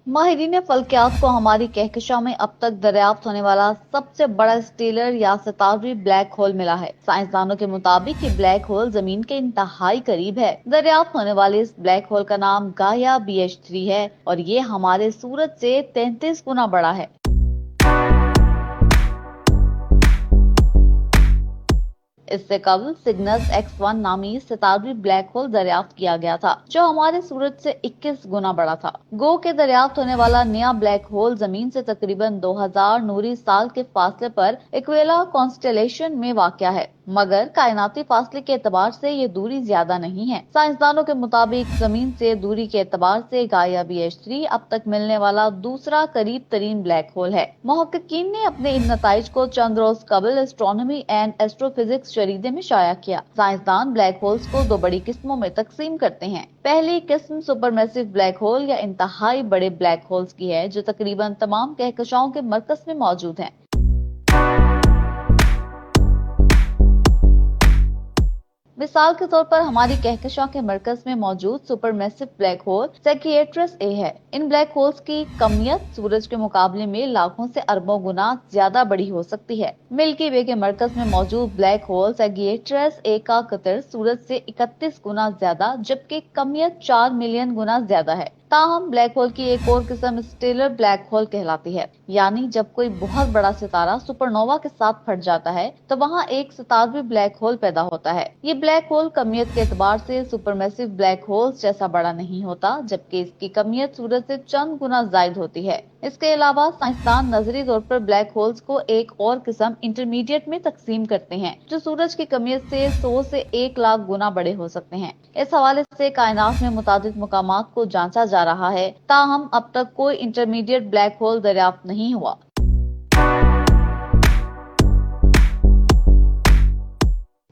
माहिरीन फल्कियात को हमारी कहकशां में अब तक दरियाफ्त होने वाला सबसे बड़ा स्टेलर या सितारवी ब्लैक होल मिला है। साइंसदानों के मुताबिक ये ब्लैक होल जमीन के इंतहाई करीब है। दरियाफ्त होने वाले इस ब्लैक होल का नाम गाया BH3 है और ये हमारे सूरज से 33 गुना बड़ा है। इससे कबल सिग्नस X1 नामी सितारवी ब्लैक होल दरियाफ्त किया गया था, जो हमारे सूरज से 21 गुना बड़ा था। गो के दरियाफ्त होने वाला नया ब्लैक होल जमीन से तकरीबन 2000 नूरी साल के फासले पर इक्वेला कॉन्स्टेलेशन में वाक़या है, मगर कायनाती फासले के एतबार से ये दूरी ज्यादा नहीं है। साइंसदानों के मुताबिक जमीन से दूरी के एतबार से गाया BH3 अब तक मिलने वाला दूसरा करीब तरीन ब्लैक होल है। मुहक्किकीन ने अपने इन नताइज को चंद रोज कबल एस्ट्रोनॉमी एंड एस्ट्रोफिजिक्स जरीदे में शाया किया। साइंसदान ब्लैक होल्स को दो बड़ी किस्मों में तकसीम करते हैं। पहली किस्म सुपरमैसिव ब्लैक होल या इंतहाई बड़े ब्लैक होल्स की है, जो तकरीबन तमाम कहकशाओं के मरकज में मौजूद हैं। मिसाल के तौर पर हमारी कहकशां के मरकज में मौजूद सुपरमैसिव ब्लैक होल सैगियट्रस A है। इन ब्लैक होल्स की कमियत सूरज के मुकाबले में लाखों से अरबों गुना ज्यादा बड़ी हो सकती है। मिल्की वे के मरकज में मौजूद ब्लैक होल सैगियट्रस A का कतर सूरज से 31 गुना ज्यादा, जबकि कमियत 4 मिलियन गुना ज्यादा है। ताहम ब्लैक होल की एक और किस्म स्टेलर ब्लैक होल कहलाती है, यानी जब कोई बहुत बड़ा सितारा सुपरनोवा के साथ फट जाता है तो वहाँ एक सितारवी ब्लैक होल पैदा होता है। ये ब्लैक होल कमियत के एतबार से सुपरमैसिव ब्लैक होल्स जैसा बड़ा नहीं होता, जबकि इसकी कमियत सूरज से चंद गुना जायद होती है। इसके अलावा साइंसदान नजरी तौर पर ब्लैक होल्स को एक और किस्म इंटरमीडिएट में तकसीम करते हैं, जो सूरज की कमियत से 100 से 1 लाख गुना बड़े हो सकते हैं। इस हवाले से कायनात में मुतादिद मकामात को जांचा जा रहा है, ताहम अब तक कोई इंटरमीडिएट ब्लैक होल दरियाफ्त नहीं हुआ।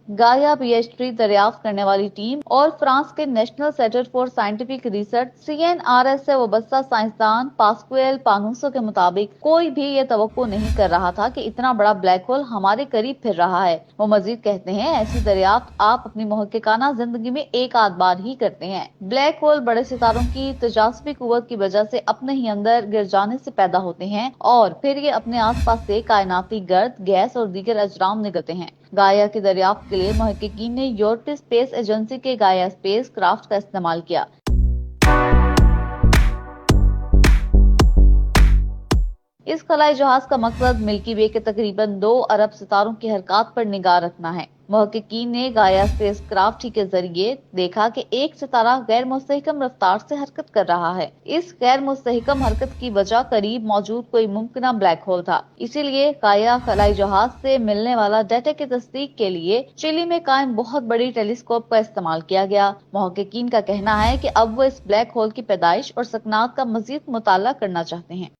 गाया BH3 दरियाफ्त करने वाली टीम और फ्रांस के national centre for scientific research CNRS से वाबस्ता साइंसदान पास्कुएल पानूसो के मुताबिक कोई भी ये तवक्को नहीं कर रहा था कि इतना बड़ा ब्लैक होल हमारे करीब फिर रहा है। वो मजीद कहते हैं, ऐसी दरियाफ्त आप अपनी मुहक्किकाना जिंदगी में एक आध बार ही करते हैं। ब्लैक होल बड़े सितारों की तजाज़ुबी कुव्वत की वजह से अपने ही अंदर गिर जाने से पैदा होते हैं और फिर ये अपने आस पास से कायनाती गर्द, गैस और दीगर अजराम निकलते हैं। गाया की दरियाफ्त के लिए मुहक्किकीन ने यूरोपीय स्पेस एजेंसी के गाया स्पेस क्राफ्ट का इस्तेमाल किया। इस खलाई जहाज का मकसद मिल्की वे के तकरीबन 2 अरब सितारों की हरकत पर निगाह रखना है। मुहक्किकीन ने गाया स्पेस क्राफ्ट के जरिए देखा कि एक सितारा गैर मुस्तहकम रफ्तार से हरकत कर रहा है। इस गैर मुस्तहकम हरकत की वजह करीब मौजूद कोई मुमकिन ब्लैक होल था। इसीलिए गाया खलाई जहाज से मिलने वाला डाटा की तस्दीक के लिए चिली में कायम बहुत बड़ी टेलीस्कोप का इस्तेमाल किया गया। मुहक्किकीन का कहना है कि अब वो इस ब्लैक होल की पैदाइश और सकनात का मजीद मुताला करना चाहते हैं।